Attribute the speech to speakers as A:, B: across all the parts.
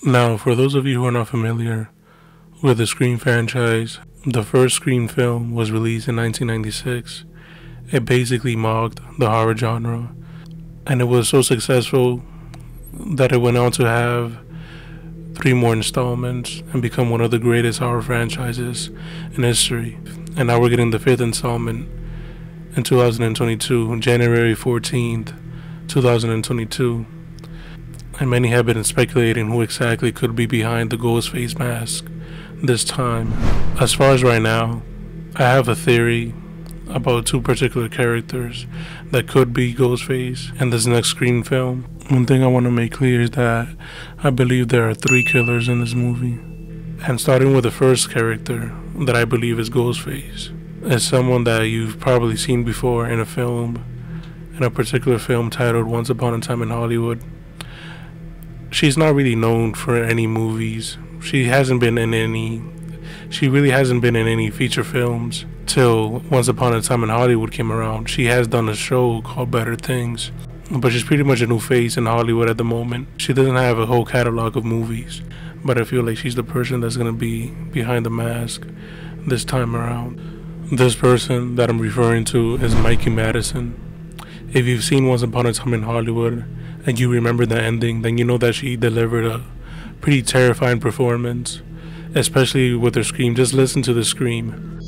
A: Now, for those of you who are not familiar with the Scream franchise, the first Scream film was released in 1996. It basically mocked the horror genre, and it was so successful that it went on to have 3 more installments and become one of the greatest horror franchises in history. And now we're getting the 5th installment in 2022, January 14th, 2022. And many have been speculating who exactly could be behind the Ghostface mask this time. As far as right now, I have a theory about 2 particular characters that could be Ghostface in this next Scream film. One thing I want to make clear is that I believe there are 3 killers in this movie. And starting with the first character that I believe is Ghostface, is someone that you've probably seen before in a particular film titled Once Upon a Time in Hollywood. She's not really known for any movies. She really hasn't been in any feature films till Once Upon a Time in Hollywood came around. She has done a show called Better Things, but she's pretty much a new face in Hollywood at the moment. She doesn't have a whole catalog of movies, but I feel like she's the person that's going to be behind the mask this time around. This person that I'm referring to is Mikey Madison. If you've seen Once Upon a Time in Hollywood and you remember the ending, then you know that she delivered a pretty terrifying performance, especially with her scream. Just listen to the scream.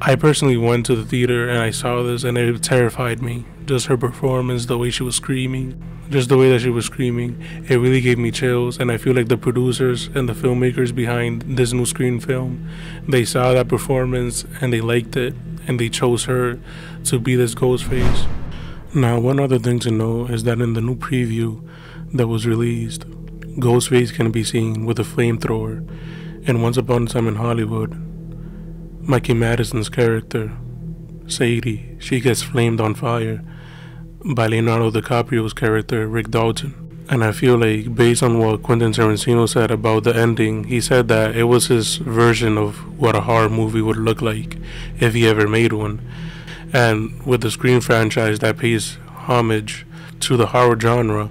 A: I personally went to the theater and I saw this and it terrified me. Just her performance, the way she was screaming, just the way that she was screaming, it really gave me chills. And I feel like the producers and the filmmakers behind this new Scream film, they saw that performance and they liked it and they chose her to be this Ghostface. Now, one other thing to know is that in the new preview that was released, Ghostface can be seen with a flamethrower. And Once Upon a Time in Hollywood, Mikey Madison's character, Sadie, she gets flamed on fire by Leonardo DiCaprio's character, Rick Dalton. And I feel like, based on what Quentin Tarantino said about the ending, he said that it was his version of what a horror movie would look like if he ever made one. And with the Scream franchise that pays homage to the horror genre,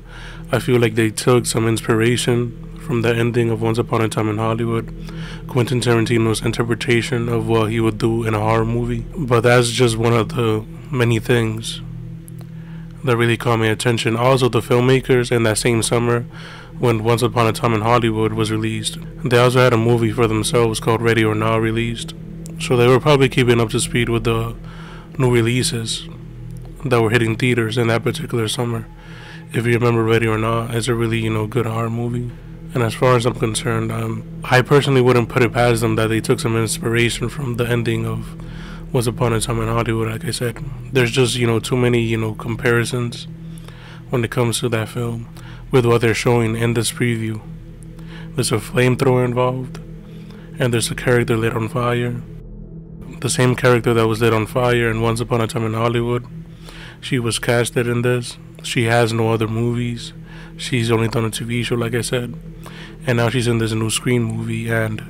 A: I feel like they took some inspiration from the ending of Once Upon a Time in Hollywood, Quentin Tarantino's interpretation of what he would do in a horror movie. But that's just one of the many things that really caught my attention. Also, the filmmakers in that same summer when Once Upon a Time in Hollywood was released, they also had a movie for themselves called Ready or Not released. So they were probably keeping up to speed with the new releases that were hitting theaters in that particular summer. If you remember, Ready or Not is a really, good horror movie. And as far as I'm concerned, I personally wouldn't put it past them that they took some inspiration from the ending of Once Upon a Time in Hollywood. Like I said, there's just, too many, comparisons when it comes to that film with what they're showing in this preview. There's a flamethrower involved, and there's a character lit on fire. The same character that was lit on fire in Once Upon a Time in Hollywood, she was casted in this. She has no other movies. She's only done a TV show, like I said, and now she's in this new Scream movie, and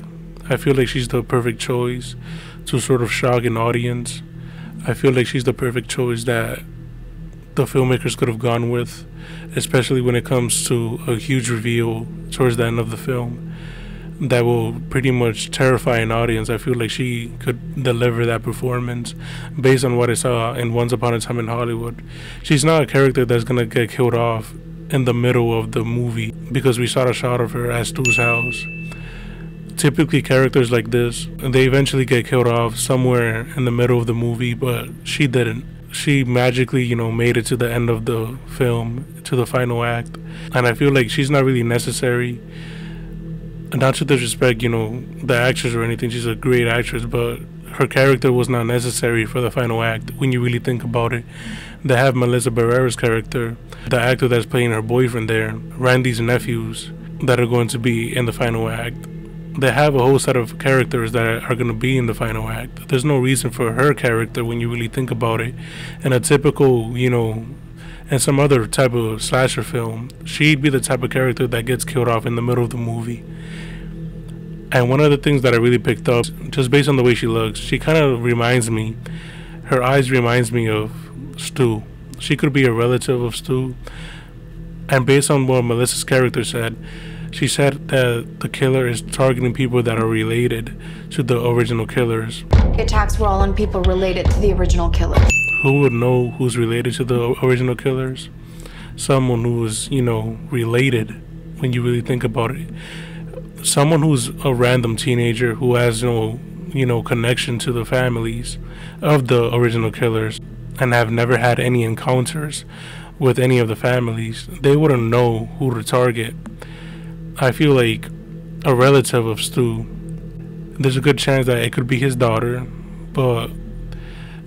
A: I feel like she's the perfect choice to sort of shock an audience. I feel like she's the perfect choice that the filmmakers could have gone with, especially when it comes to a huge reveal towards the end of the film that will pretty much terrify an audience. I feel like she could deliver that performance based on what I saw in Once Upon a Time in Hollywood. She's not a character that's gonna get killed off in the middle of the movie because we saw a shot of her at Stu's house. Typically, characters like this, they eventually get killed off somewhere in the middle of the movie, but she didn't. She magically, made it to the end of the film, to the final act, and I feel like she's not really necessary. Not to disrespect, the actress or anything, she's a great actress, but her character was not necessary for the final act when you really think about it. They have Melissa Barrera's character, the actor that's playing her boyfriend there, Randy's nephews, that are going to be in the final act. They have a whole set of characters that are going to be in the final act. There's no reason for her character when you really think about it. In a typical, in some other type of slasher film, she'd be the type of character that gets killed off in the middle of the movie. And one of the things that I really picked up, just based on the way she looks, she kind of reminds me, her eyes reminds me of Stu she could be a relative of Stu. And based on what Melissa's character said, she said that the killer is targeting people that are related to the original killers.
B: The attacks were all on people related to the original killer.
A: Who would know who's related to the original killers? Someone who is, related when you really think about it. Someone who's a random teenager who has no, connection to the families of the original killers and have never had any encounters with any of the families. They wouldn't know who to target. I feel like a relative of Stu, there's a good chance that it could be his daughter, but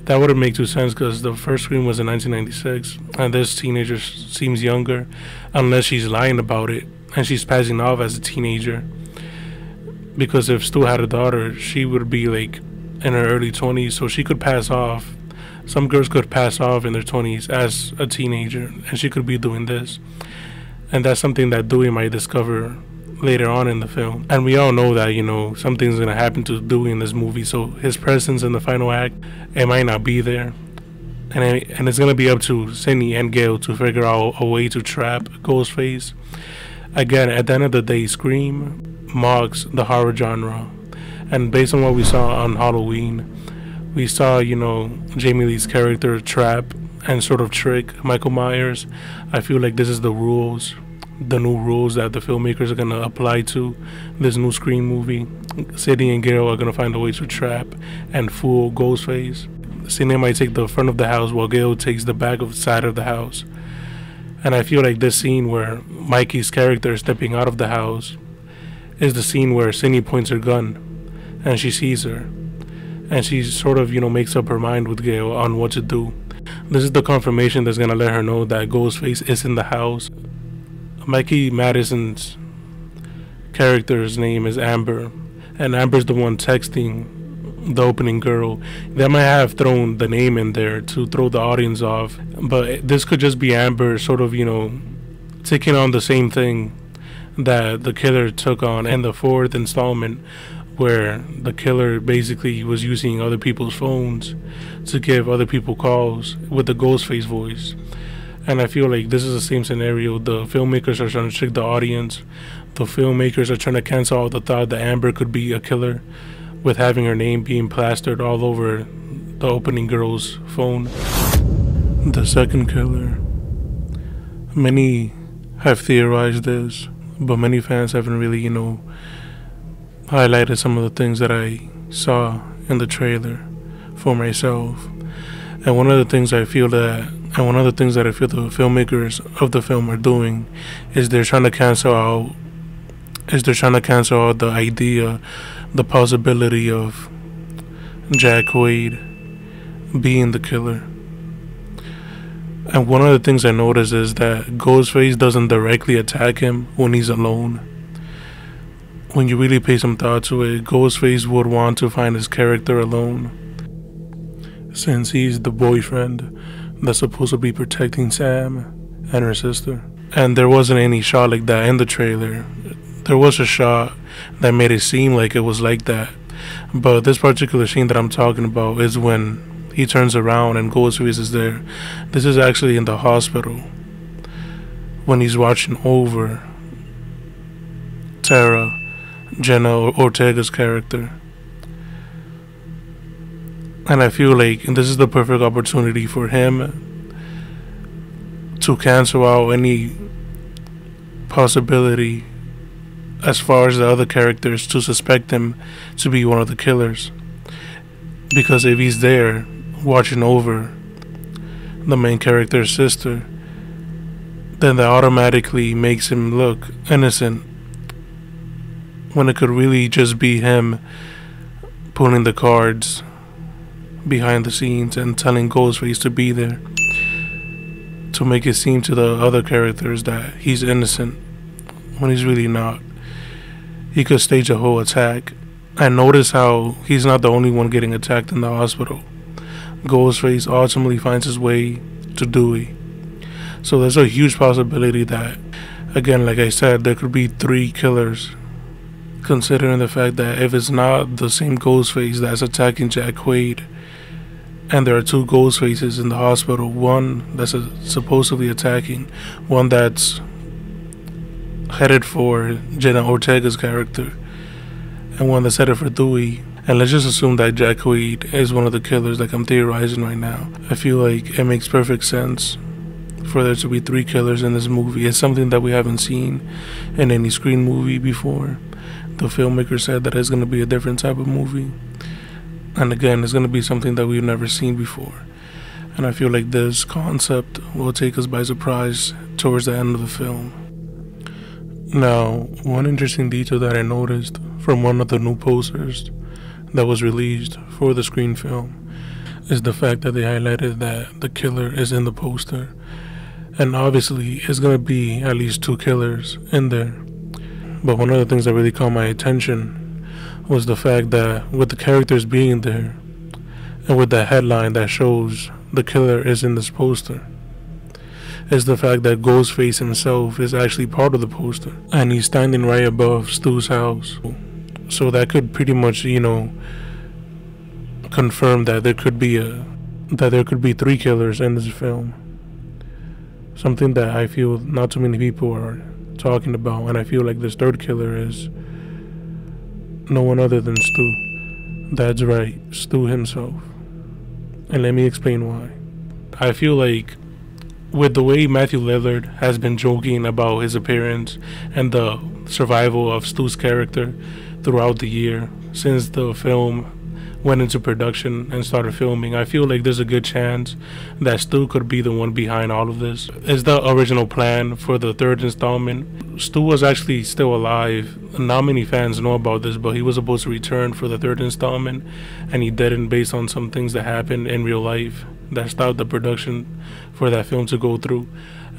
A: that wouldn't make too sense because the first Scream was in 1996 and this teenager seems younger, unless she's lying about it and she's passing off as a teenager. Because if Stu had a daughter, she would be like in her early 20s, so she could pass off. Some girls could pass off in their 20s as a teenager, and she could be doing this. And that's something that Dewey might discover later on in the film. And we all know that, something's going to happen to Dewey in this movie, so his presence in the final act, it might not be there. And it's going to be up to Sidney and Gale to figure out a way to trap Ghostface. Again, at the end of the day, Scream marks the horror genre. And based on what we saw on Halloween, we saw, Jamie Lee's character trap and sort of trick Michael Myers. I feel like this is the rules, the new rules that the filmmakers are going to apply to this new Scream movie. Sidney and Gale are going to find a way to trap and fool Ghostface. Sidney might take the front of the house while Gale takes the back of the side of the house. And I feel like this scene where Mikey's character is stepping out of the house is the scene where Sidney points her gun and she sees her. And she sort of, makes up her mind with Gale on what to do. This is the confirmation that's going to let her know that Ghostface is in the house. Mikey Madison's character's name is Amber. And Amber's the one texting the opening girl. They might have thrown the name in there to throw the audience off. But this could just be Amber sort of, taking on the same thing that the killer took on in the fourth installment, where the killer basically was using other people's phones to give other people calls with the Ghostface voice. And I feel like this is the same scenario. The filmmakers are trying to trick the audience. The filmmakers are trying to cancel out the thought that Amber could be a killer with having her name being plastered all over the opening girl's phone. The second killer. Many have theorized this, but many fans haven't really, highlighted some of the things that I saw in the trailer for myself. And one of the things I feel the filmmakers of the film are doing is they're trying to cancel out the idea, the possibility of Jack Quaid being the killer. And one of the things I noticed is that Ghostface doesn't directly attack him when he's alone. When you really pay some thought to it, Ghostface would want to find his character alone, since he's the boyfriend that's supposed to be protecting Sam and her sister. And there wasn't any shot like that in the trailer. There was a shot that made it seem like it was like that, but this particular scene that I'm talking about is when he turns around and Ghostface is there. This is actually in the hospital when he's watching over Tara, Jenna Ortega's character. And I feel like this is the perfect opportunity for him to cancel out any possibility as far as the other characters to suspect him to be one of the killers. Because if he's there watching over the main character's sister, then that automatically makes him look innocent, when it could really just be him pulling the cards behind the scenes and telling Ghostface to be there to make it seem to the other characters that he's innocent when he's really not. He could stage a whole attack. And notice how he's not the only one getting attacked in the hospital. Ghostface ultimately finds his way to Dewey. So there's a huge possibility that, again, like I said, there could be 3 killers, considering the fact that if it's not the same Ghostface that's attacking Jack Quaid, And there are two ghost faces in the hospital. One that's supposedly attacking, one that's headed for Jenna Ortega's character, and one that's headed for Dewey. And let's just assume that Jack Quaid is one of the killers, like I'm theorizing right now. I feel like it makes perfect sense for there to be three killers in this movie. It's something that we haven't seen in any Scream movie before. The filmmaker said that it's going to be a different type of movie. And again, it's going to be something that we've never seen before. And I feel like this concept will take us by surprise towards the end of the film. Now, one interesting detail that I noticed from one of the new posters that was released for the Scream film is the fact that they highlighted that the killer is in the poster. And obviously, it's going to be at least two killers in there. But one of the things that really caught my attention was the fact that with the characters being there and with the headline that shows the killer is in this poster, is the fact that Ghostface himself is actually part of the poster and he's standing right above Stu's house. So that could pretty much, confirm that there could be three killers in this film. Something that I feel not too many people are talking about, and I feel like this third killer is no one other than Stu. That's right, Stu himself. And let me explain why. I feel like with the way Matthew Lillard has been joking about his appearance and the survival of Stu's character throughout the year since the film went into production and started filming, I feel like there's a good chance that Stu could be the one behind all of this. It's the original plan for the third installment. Stu was actually still alive. Not many fans know about this, but he was supposed to return for the third installment, and he didn't, based on some things that happened in real life that stopped the production for that film to go through.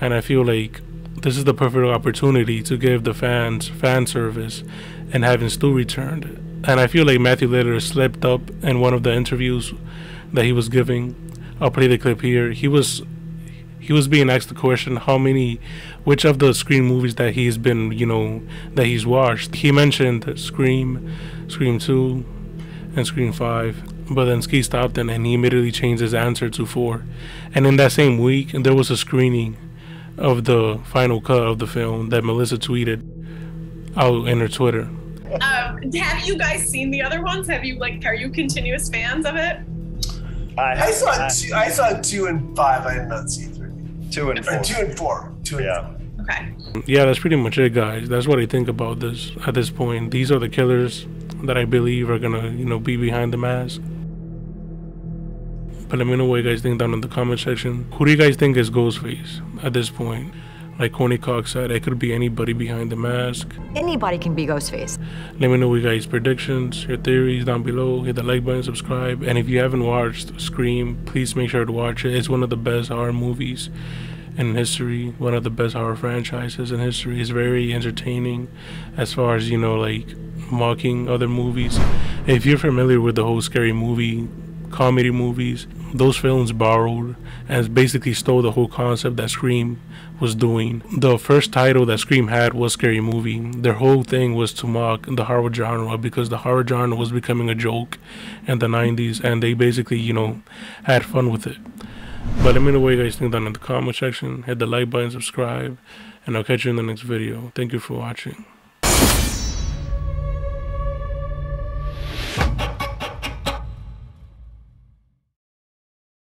A: And I feel like this is the perfect opportunity to give the fans fan service and having Stu returned. And I feel like Matthew Lillard slipped up in one of the interviews that he was giving. I'll play the clip here. He was being asked the question which of the Scream movies that he's been, that he's watched. He mentioned Scream, Scream 2, and Scream 5. But then Ski stopped him and he immediately changed his answer to 4. And in that same week, there was a screening of the final cut of the film that Melissa tweeted out in her Twitter.
C: Have you guys seen the other ones? Are you continuous fans of it?
D: I saw 2 and 5. I did not see 3.
E: 2 and 4.
D: 2 and 4. 2 and 4.
C: Okay.
A: Yeah, that's pretty much it, guys. That's what I think about this at this point. These are the killers that I believe are gonna, be behind the mask. But let me know what you guys think down in the comment section. Who do you guys think is Ghostface at this point? Like Coney Cox said, it could be anybody behind the mask.
F: Anybody can be Ghostface.
A: Let me know your guys' predictions, your theories down below. Hit the like button, subscribe. And if you haven't watched Scream, please make sure to watch it. It's one of the best horror movies in history. One of the best horror franchises in history. It's very entertaining as far as, mocking other movies. If you're familiar with the whole scary movie, comedy movies, those films borrowed and basically stole the whole concept that Scream was doing. The first title that Scream had was Scary Movie. Their whole thing was to mock the horror genre because the horror genre was becoming a joke in the 90s, and they basically, had fun with it. But let me know what you guys think down in the comment section. Hit the like button, subscribe, and I'll catch you in the next video. Thank you for watching.